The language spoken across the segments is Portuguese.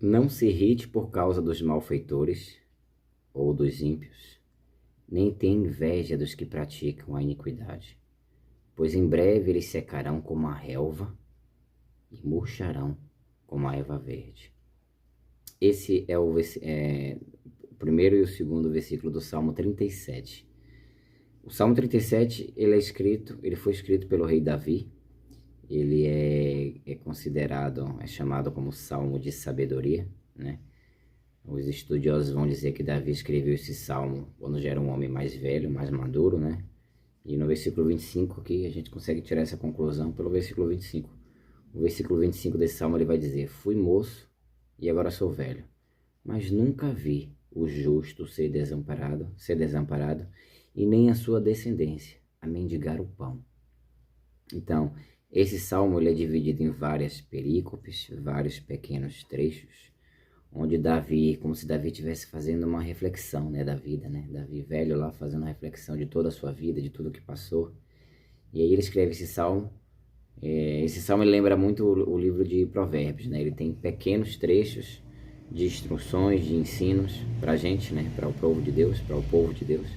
Não se irrite por causa dos malfeitores ou dos ímpios, nem tenha inveja dos que praticam a iniquidade, pois em breve eles secarão como a relva e murcharão como a erva verde. Esse é o primeiro e o segundo versículo do Salmo 37. O Salmo 37, ele foi escrito pelo rei Davi. Ele é considerado, é chamado como Salmo de sabedoria, né? Os estudiosos vão dizer que Davi escreveu esse salmo quando já era um homem mais velho, mais maduro, né? E no versículo 25 aqui a gente consegue tirar essa conclusão pelo versículo 25. O versículo 25 desse salmo ele vai dizer: fui moço e agora sou velho, mas nunca vi o justo ser desamparado e nem a sua descendência a mendigar o pão. Então, esse salmo ele é dividido em várias perícopes, vários pequenos trechos, onde Davi, como se Davi estivesse fazendo uma reflexão, né, da vida, né? Davi velho lá fazendo uma reflexão de toda a sua vida, de tudo que passou. E aí ele escreve esse salmo. Esse salmo ele lembra muito o livro de Provérbios, né? Ele tem pequenos trechos de instruções, de ensinos para a gente, né? Para o povo de Deus, para o povo de Deus.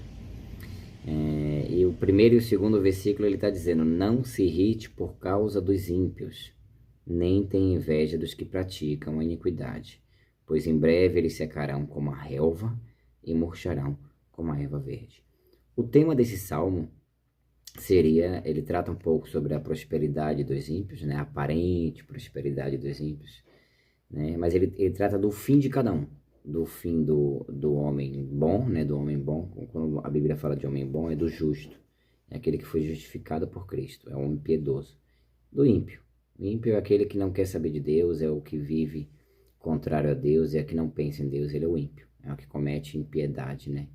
E o primeiro e o segundo versículo ele está dizendo: não se irrite por causa dos ímpios, nem tenha inveja dos que praticam a iniquidade, pois em breve eles secarão como a relva e murcharão como a erva verde. O tema desse salmo ele trata um pouco sobre a prosperidade dos ímpios, né? A aparente prosperidade dos ímpios, né? Mas ele trata do fim de cada um, do fim do homem bom, né? Do homem bom, quando a Bíblia fala de homem bom, é do justo, é aquele que foi justificado por Cristo, é o homem piedoso. Do ímpio, o ímpio é aquele que não quer saber de Deus, é o que vive contrário a Deus, é o que não pensa em Deus, ele é o ímpio, é o que comete impiedade, né?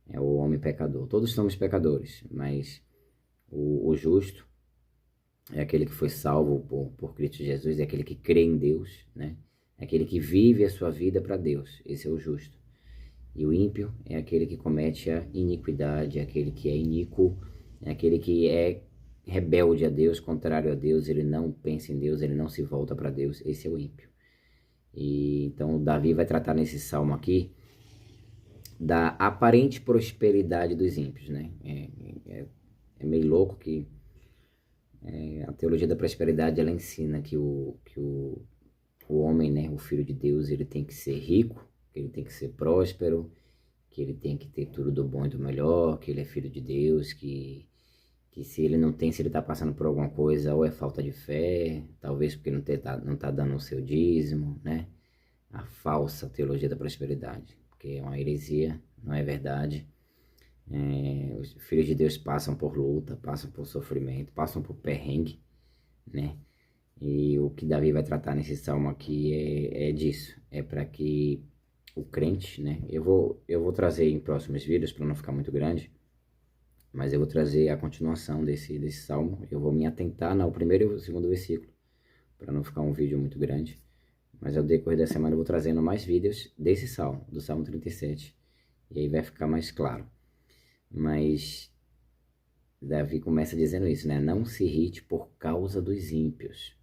É o homem pecador. Todos somos pecadores, mas o justo é aquele que foi salvo por Cristo Jesus, é aquele que crê em Deus, né? É aquele que vive a sua vida para Deus, esse é o justo. E o ímpio é aquele que comete a iniquidade, é aquele que é iníquo, é aquele que é rebelde a Deus, contrário a Deus, ele não pensa em Deus, ele não se volta para Deus, esse é o ímpio. E então Davi vai tratar nesse salmo aqui da aparente prosperidade dos ímpios, né? É meio louco que a teologia da prosperidade ela ensina que o homem, né, o filho de Deus, ele tem que ser rico, que ele tem que ser próspero, que ele tem que ter tudo do bom e do melhor, que ele é filho de Deus, que se ele não tem, se ele está passando por alguma coisa, ou é falta de fé, talvez porque não tá dando o seu dízimo, né? A falsa teologia da prosperidade, porque é uma heresia, não é verdade. Os filhos de Deus passam por luta, passam por sofrimento, passam por perrengue, né? E o que Davi vai tratar nesse salmo aqui é disso, é para que o crente, né? Eu vou trazer em próximos vídeos para não ficar muito grande, mas eu vou trazer a continuação desse salmo. Eu vou me atentar no primeiro e o segundo versículo, para não ficar um vídeo muito grande. Mas ao decorrer da semana eu vou trazendo mais vídeos desse salmo, do Salmo 37. E aí vai ficar mais claro. Mas Davi começa dizendo isso, né? Não se irrite por causa dos ímpios,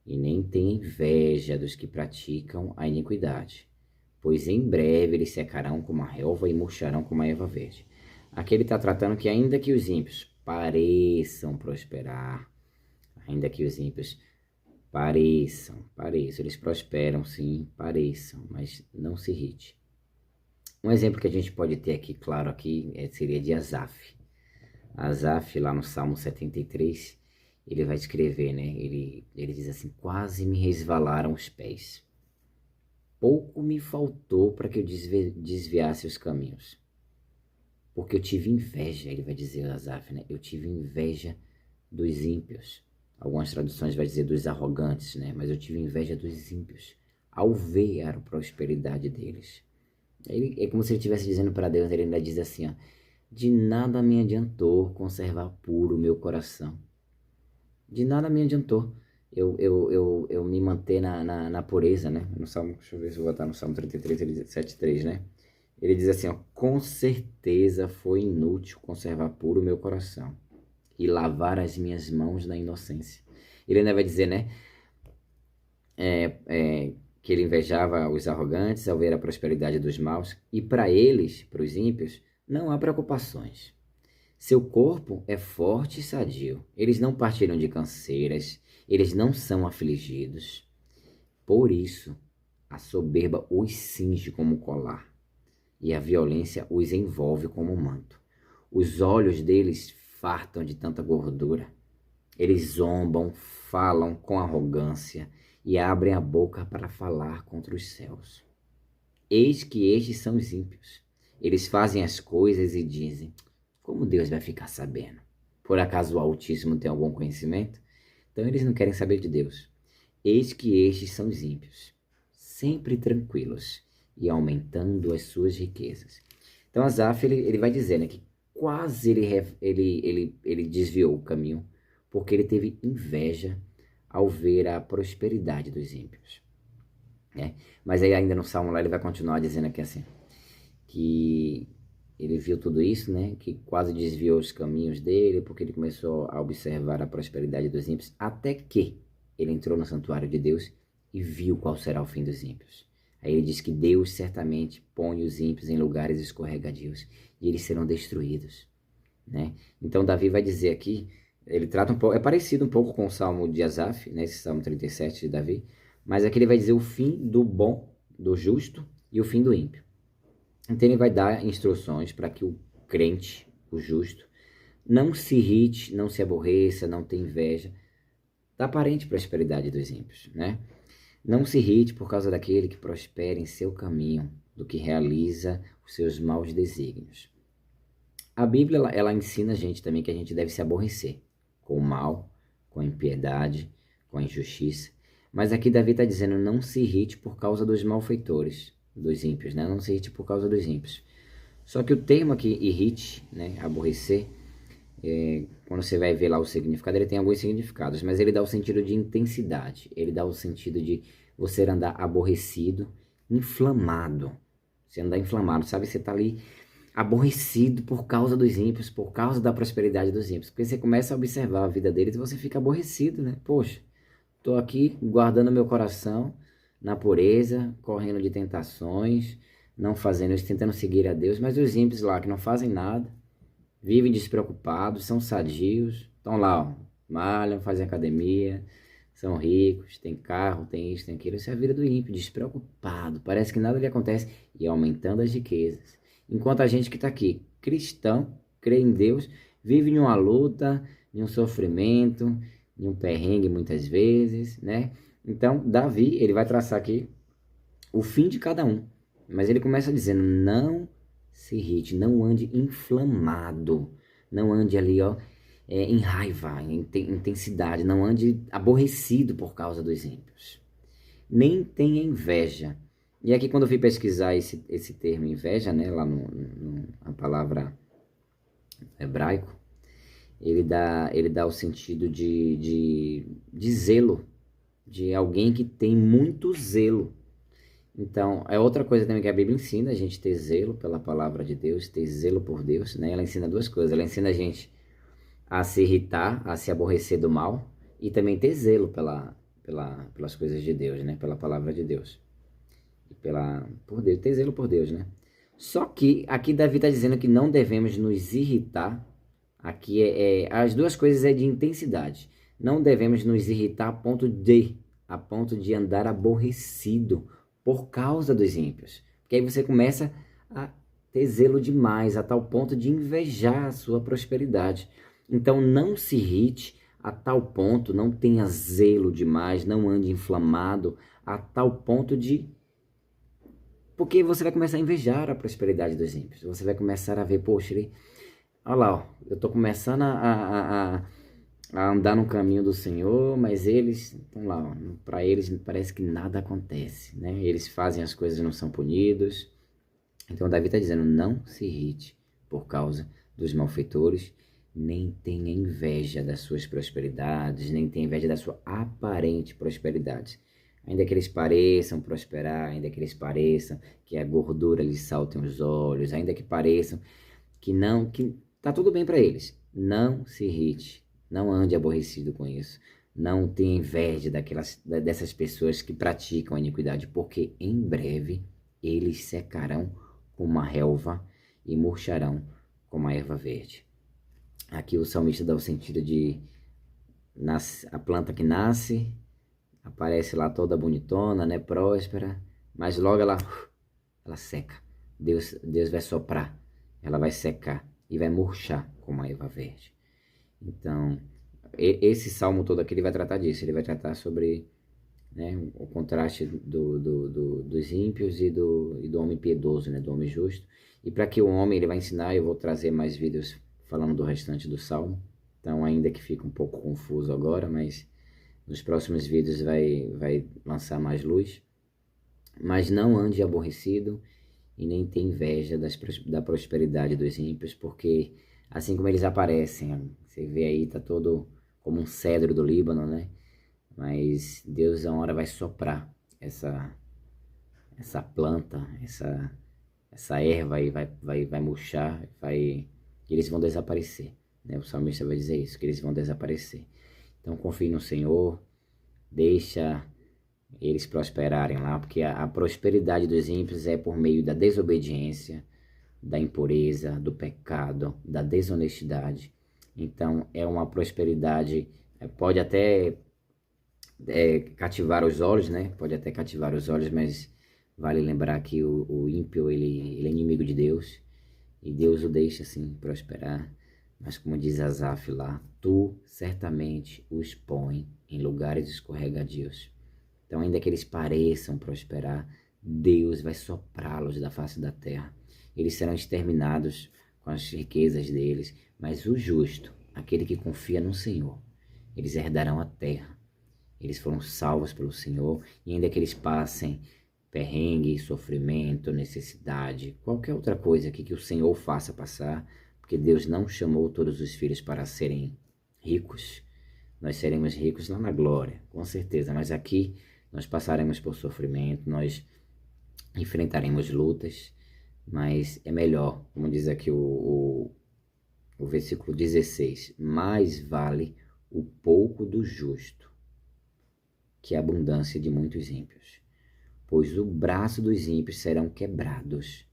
e nem tenha inveja dos que praticam a iniquidade, pois em breve eles secarão como a relva e murcharão como a erva verde. Aqui ele está tratando que ainda que os ímpios pareçam prosperar, ainda que os ímpios pareçam, eles prosperam sim, pareçam, mas não se irrite. Um exemplo que a gente pode ter aqui, claro, aqui seria de Asaf. Asaf, lá no Salmo 73, ele vai escrever, né? Ele diz assim: quase me resvalaram os pés. Pouco me faltou para que eu desviasse os caminhos. Porque eu tive inveja, ele vai dizer, Asaf, né? Eu tive inveja dos ímpios. Algumas traduções vai dizer dos arrogantes, né? Mas eu tive inveja dos ímpios, ao ver a prosperidade deles. É como se ele estivesse dizendo para Deus, ele ainda diz assim, ó: de nada me adiantou conservar puro o meu coração. De nada me adiantou eu me manter na pureza, né? No Salmo, deixa eu ver se eu vou botar no Salmo 33, ele diz 7,3, né? Ele diz assim, ó: com certeza foi inútil conservar puro o meu coração e lavar as minhas mãos na inocência. Ele ainda vai dizer, né? que ele invejava os arrogantes ao ver a prosperidade dos maus, e para eles, para os ímpios, não há preocupações. Seu corpo é forte e sadio, eles não partilham de canseiras, eles não são afligidos. Por isso, a soberba os cinge como colar, e a violência os envolve como manto. Os olhos deles fartam de tanta gordura. Eles zombam, falam com arrogância e abrem a boca para falar contra os céus. Eis que estes são os ímpios. Eles fazem as coisas e dizem: como Deus vai ficar sabendo? Por acaso o Altíssimo tem algum conhecimento? Então eles não querem saber de Deus. Eis que estes são os ímpios, sempre tranquilos e aumentando as suas riquezas. Então Asaf ele vai dizer, né, que quase ele desviou o caminho, porque ele teve inveja ao ver a prosperidade dos ímpios. Né? Mas aí ainda no Salmo lá ele vai continuar dizendo aqui assim, que ele viu tudo isso, né, que quase desviou os caminhos dele, porque ele começou a observar a prosperidade dos ímpios, até que ele entrou no santuário de Deus e viu qual será o fim dos ímpios. Aí ele diz que Deus certamente põe os ímpios em lugares escorregadios e eles serão destruídos. Né? Então Davi vai dizer aqui, ele trata um pouco, é parecido um pouco com o Salmo de Asaf, né, esse Salmo 37 de Davi, mas aqui ele vai dizer o fim do bom, do justo e o fim do ímpio. Então ele vai dar instruções para que o crente, o justo, não se irrite, não se aborreça, não tenha inveja da aparente prosperidade dos ímpios, né? Não se irrite por causa daquele que prospera em seu caminho, do que realiza os seus maus desígnios. A Bíblia, ela ensina a gente também que a gente deve se aborrecer com o mal, com a impiedade, com a injustiça. Mas aqui Davi está dizendo, não se irrite por causa dos malfeitores, dos ímpios, né? Não se irrite por causa dos ímpios. Só que o termo aqui, irrite, né? Aborrecer, quando você vai ver lá o significado, ele tem alguns significados, mas ele dá o sentido de intensidade, ele dá o sentido de você andar aborrecido, inflamado. Você andar inflamado, sabe? Você está ali aborrecido por causa dos ímpios, por causa da prosperidade dos ímpios. Porque você começa a observar a vida deles e você fica aborrecido, né? Poxa, estou aqui guardando meu coração na pureza, correndo de tentações, não fazendo isso, tentando seguir a Deus, mas os ímpios lá que não fazem nada, vivem despreocupados, são sadios, estão lá, ó, malham, fazem academia, são ricos, tem carro, tem isso, tem aquilo. Isso é a vida do ímpio, despreocupado, parece que nada lhe acontece e aumentando as riquezas. Enquanto a gente que está aqui, cristão, crê em Deus, vive em uma luta, em um sofrimento, em um perrengue muitas vezes, né? Então, Davi, ele vai traçar aqui o fim de cada um. Mas ele começa dizendo, não se irrite, não ande inflamado, não ande ali, ó, em raiva, em intensidade, não ande aborrecido por causa dos ímpios. Nem tenha inveja. E aqui quando eu fui pesquisar esse termo inveja, né, lá na palavra hebraico, ele dá o sentido de zelo, de alguém que tem muito zelo. Então, é outra coisa também que a Bíblia ensina, a gente ter zelo pela palavra de Deus, ter zelo por Deus, né? Ela ensina duas coisas, ela ensina a gente a se irritar, a se aborrecer do mal, e também ter zelo pelas coisas de Deus, né? Pela palavra de Deus. Por Deus, ter zelo por Deus, né? Só que aqui Davi está dizendo que não devemos nos irritar. Aqui as duas coisas é de intensidade. Não devemos nos irritar a ponto de andar aborrecido por causa dos ímpios. Porque aí você começa a ter zelo demais, a tal ponto de invejar a sua prosperidade. Então não se irrite a tal ponto, não tenha zelo demais, não ande inflamado a tal ponto de... Porque você vai começar a invejar a prosperidade dos ímpios. Você vai começar a ver, poxa, olha lá, ó, eu estou começando a andar no caminho do Senhor, mas eles estão lá, para eles parece que nada acontece, né? Eles fazem as coisas e não são punidos. Então Davi está dizendo, não se irrite por causa dos malfeitores, nem tenha inveja das suas prosperidades, nem tenha inveja da sua aparente prosperidade. Ainda que eles pareçam prosperar, ainda que eles pareçam que a gordura lhes salte aos olhos, ainda que pareçam que tá tudo bem para eles. Não se irrite, não ande aborrecido com isso. Não tenha inveja dessas pessoas que praticam a iniquidade, porque em breve eles secarão como a relva e murcharão como a erva verde. Aqui o salmista dá o sentido de a planta que nasce, aparece lá toda bonitona, né, próspera, mas logo ela seca. Deus vai soprar, ela vai secar e vai murchar como a erva verde. Então, esse salmo todo aqui ele vai tratar disso, ele vai tratar sobre, né, o contraste dos ímpios e do homem piedoso, né, do homem justo. E para que o homem ele vai ensinar, eu vou trazer mais vídeos falando do restante do salmo. Então, ainda que fique um pouco confuso agora, mas nos próximos vídeos vai lançar mais luz. Mas não ande aborrecido e nem tenha inveja da prosperidade dos ímpios, porque assim como eles aparecem, você vê aí, tá todo como um cedro do Líbano, né? Mas Deus, uma hora, vai soprar essa planta, essa erva aí, vai murchar, e eles vão desaparecer, né? O salmista vai dizer isso, que eles vão desaparecer. Então confie no Senhor, deixa eles prosperarem lá, porque a prosperidade dos ímpios é por meio da desobediência, da impureza, do pecado, da desonestidade. Então é uma prosperidade, pode até cativar os olhos, né? Pode até cativar os olhos, mas vale lembrar que o ímpio ele é inimigo de Deus e Deus o deixa assim prosperar. Mas como diz Asaf lá, tu certamente os põe em lugares escorregadios. Então, ainda que eles pareçam prosperar, Deus vai soprá-los da face da terra. Eles serão exterminados com as riquezas deles, mas o justo, aquele que confia no Senhor, eles herdarão a terra. Eles foram salvos pelo Senhor, e ainda que eles passem perrengue, sofrimento, necessidade, qualquer outra coisa aqui que o Senhor faça passar, porque Deus não chamou todos os filhos para serem ricos. Nós seremos ricos lá na glória, com certeza, mas aqui nós passaremos por sofrimento, nós enfrentaremos lutas, mas é melhor, como diz aqui o versículo 16, mais vale o pouco do justo que a abundância de muitos ímpios, pois o braço dos ímpios serão quebrados,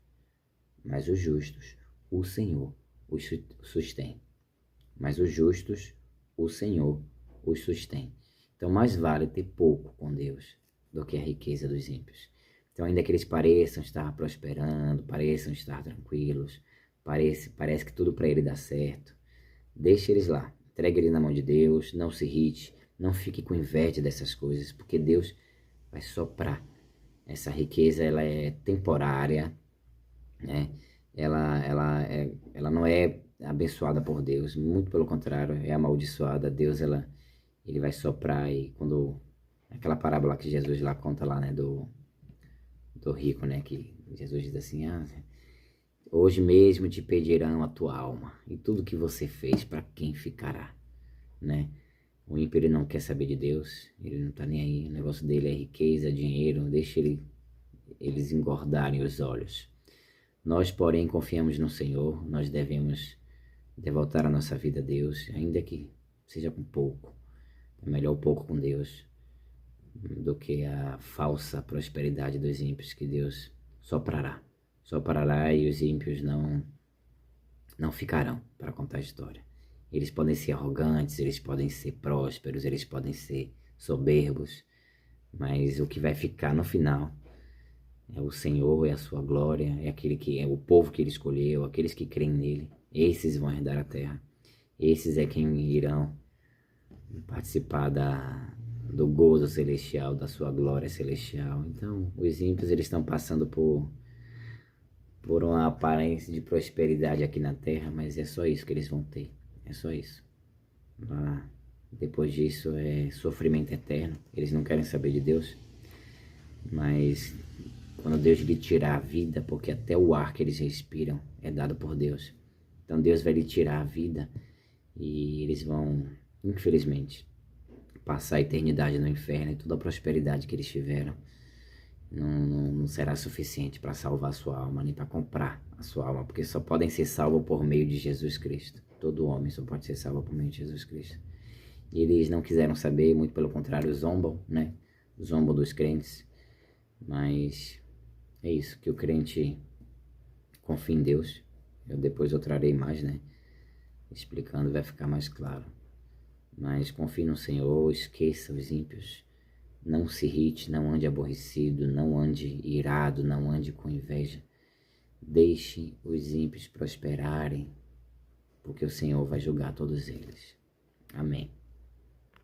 mas os justos, o Senhor os sustém. Mas os justos, o Senhor os sustém. Então, mais vale ter pouco com Deus do que a riqueza dos ímpios. Então, ainda que eles pareçam estar prosperando, pareçam estar tranquilos, parece que tudo para ele dá certo, deixe eles lá, entregue ele na mão de Deus, não se irrite, não fique com inveja dessas coisas, porque Deus vai soprar. Essa riqueza, ela é temporária, né? Ela não é abençoada por Deus, muito pelo contrário, é amaldiçoada. Deus, ele vai soprar, e quando aquela parábola que Jesus lá conta lá, né, do rico, né, que Jesus diz assim, hoje mesmo te pedirão a tua alma, e tudo que você fez, para quem ficará, né? O ímpio, ele não quer saber de Deus, ele não tá nem aí, o negócio dele é riqueza, dinheiro, deixa eles engordarem os olhos. Nós, porém, confiamos no Senhor, nós devemos devotar a nossa vida a Deus, ainda que seja com pouco. É melhor o pouco com Deus do que a falsa prosperidade dos ímpios, que Deus soprará. Soprará, e os ímpios não ficarão para contar a história. Eles podem ser arrogantes, eles podem ser prósperos, eles podem ser soberbos, mas o que vai ficar no final é o Senhor, é a sua glória, é aquele que é o povo que ele escolheu, aqueles que creem nele. Esses vão herdar a terra. Esses é quem irão participar do gozo celestial, da sua glória celestial. Então, os ímpios, eles estão passando por uma aparência de prosperidade aqui na terra, mas é só isso que eles vão ter. É só isso. Depois disso é sofrimento eterno. Eles não querem saber de Deus. Mas quando Deus lhe tirar a vida, porque até o ar que eles respiram é dado por Deus. Então Deus vai lhe tirar a vida e eles vão, infelizmente, passar a eternidade no inferno, e toda a prosperidade que eles tiveram não será suficiente para salvar a sua alma, nem para comprar a sua alma, porque só podem ser salvos por meio de Jesus Cristo. Todo homem só pode ser salvo por meio de Jesus Cristo. Eles não quiseram saber, muito pelo contrário, zombam, né? Zombam dos crentes. Mas é isso, que o crente confie em Deus. Depois eu trarei mais, né? Explicando, vai ficar mais claro. Mas confie no Senhor, esqueça os ímpios. Não se irrite, não ande aborrecido, não ande irado, não ande com inveja. Deixe os ímpios prosperarem, porque o Senhor vai julgar todos eles. Amém.